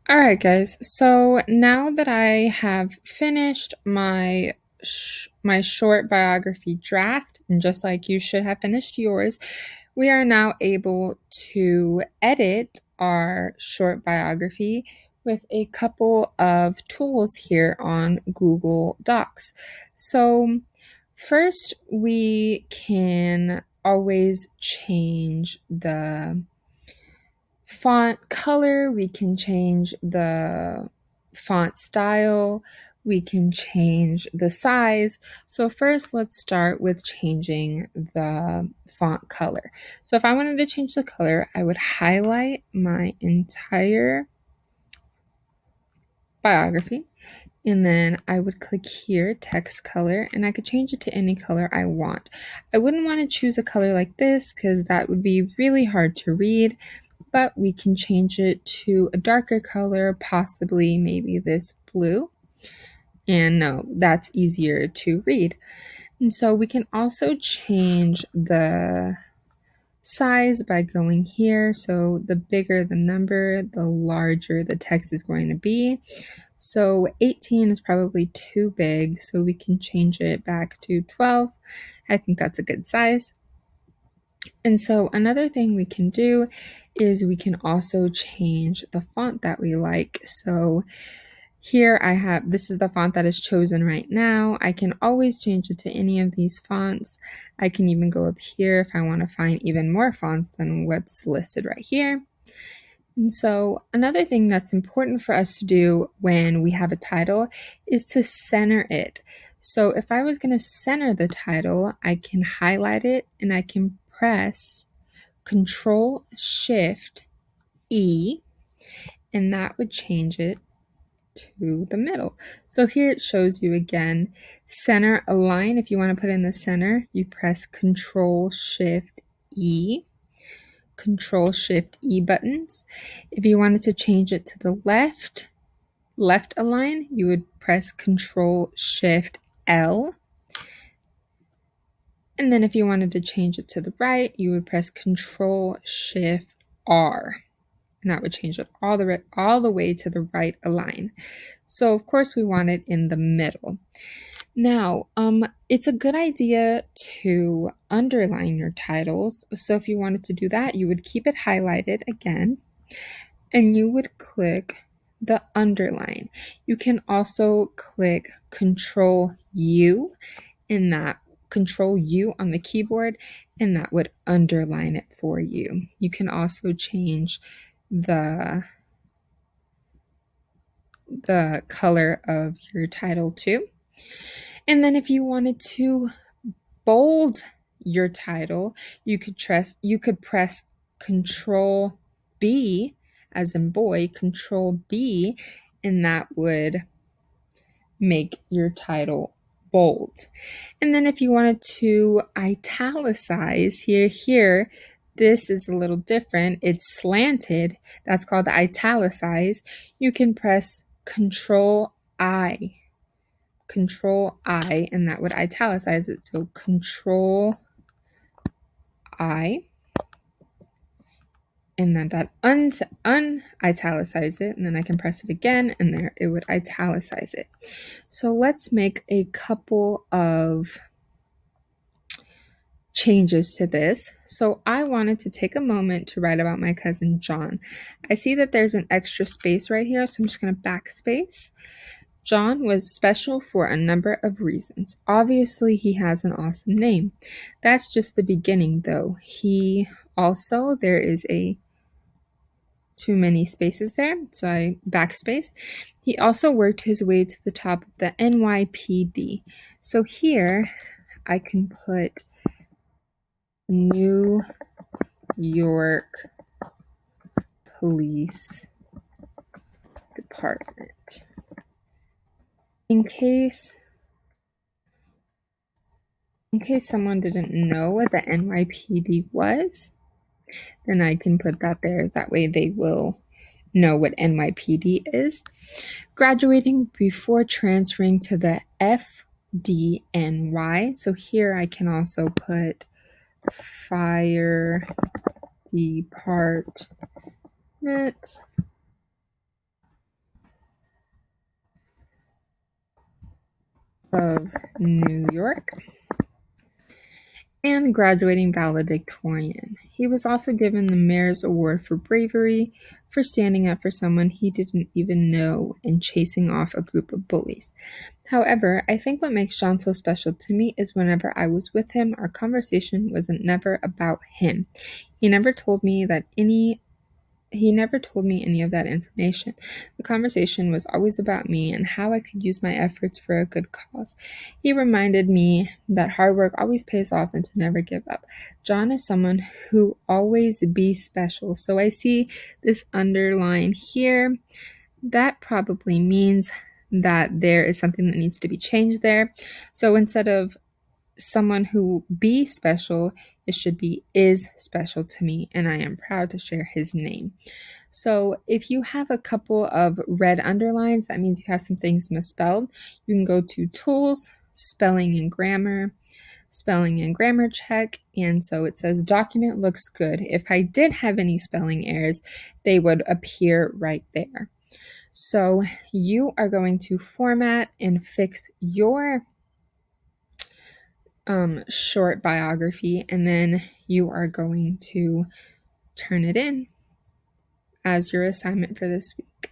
All right, guys. So now that I have finished my short biography draft, and just like you should have finished yours, we are now able to edit our short biography with a couple of tools here on Google Docs. So first, we can always change the font color, we can change the font style, we can change the size. So first, let's start with changing the font color. So if I wanted to change the color, I would highlight my entire biography, and then I would click here, text color, and I could change it to any color I want. I wouldn't want to choose a color like this because that would be really hard to read, but we can change it to a darker color, possibly maybe this blue. And no, that's easier to read. And so we can also change the size by going here. So the bigger the number, the larger the text is going to be. So 18 is probably too big, so we can change it back to 12. I think that's a good size. And so another thing we can do is we can also change the font that we like. So here I have, this is the font that is chosen right now. I can always change it to any of these fonts. I can even go up here if I want to find even more fonts than what's listed right here. And so another thing that's important for us to do when we have a title is to center it. So if I was going to center the title, I can highlight it and I can press Control Shift E, and that would change it to the middle. So here it shows you again, center a line. If you want to put in the center, you press Control Shift E, Control Shift E buttons. If you wanted to change it to the left align, you would press Control Shift L. And then if you wanted to change it to the right, you would press Control Shift R. And that would change it all the way to the right align. So of course we want it in the middle. Now, it's a good idea to underline your titles. So if you wanted to do that, you would keep it highlighted again, and you would click the underline. You can also click Control U, and that Control U on the keyboard, and that would underline it for you. You can also change the color of your title too. And then if you wanted to bold your title, you could press Control B as in boy, Control B, and that would make your title bold. And then if you wanted to italicize here, this is a little different. It's slanted. That's called italicize. You can press Control I, and that would italicize it. So Control I, and then that un-italicize it, and then I can press it again, and there it would italicize it. So let's make a couple of changes to this. So I wanted to take a moment to write about my cousin John. I see that there's an extra space right here, so I'm just going to backspace. John was special for a number of reasons. Obviously, he has an awesome name. That's just the beginning, though. There is too many spaces there, so I backspace. He also worked his way to the top of the NYPD. So here I can put New York Police Department. In case someone didn't know what the NYPD was, then I can put that there. That way they will know what NYPD is. Graduating before transferring to the FDNY. So here I can also put Fire Department of New York, and graduating valedictorian. He was also given the Mayor's Award for bravery for standing up for someone he didn't even know and chasing off a group of bullies. However, I think what makes John so special to me is whenever I was with him, our conversation wasn't never about him. He never told me any of that information. The conversation was always about me and how I could use my efforts for a good cause. He reminded me that hard work always pays off and to never give up. John is someone who always be special. So I see this underline here. That probably means that there is something that needs to be changed there. So instead of someone who be special, it should be is special to me, and I am proud to share his name. So if you have a couple of red underlines, that means you have some things misspelled. You can go to Tools, Spelling and Grammar, Spelling and Grammar Check, and so it says document looks good. If I did have any spelling errors, they would appear right there. So you are going to format and fix your short biography, and then you are going to turn it in as your assignment for this week.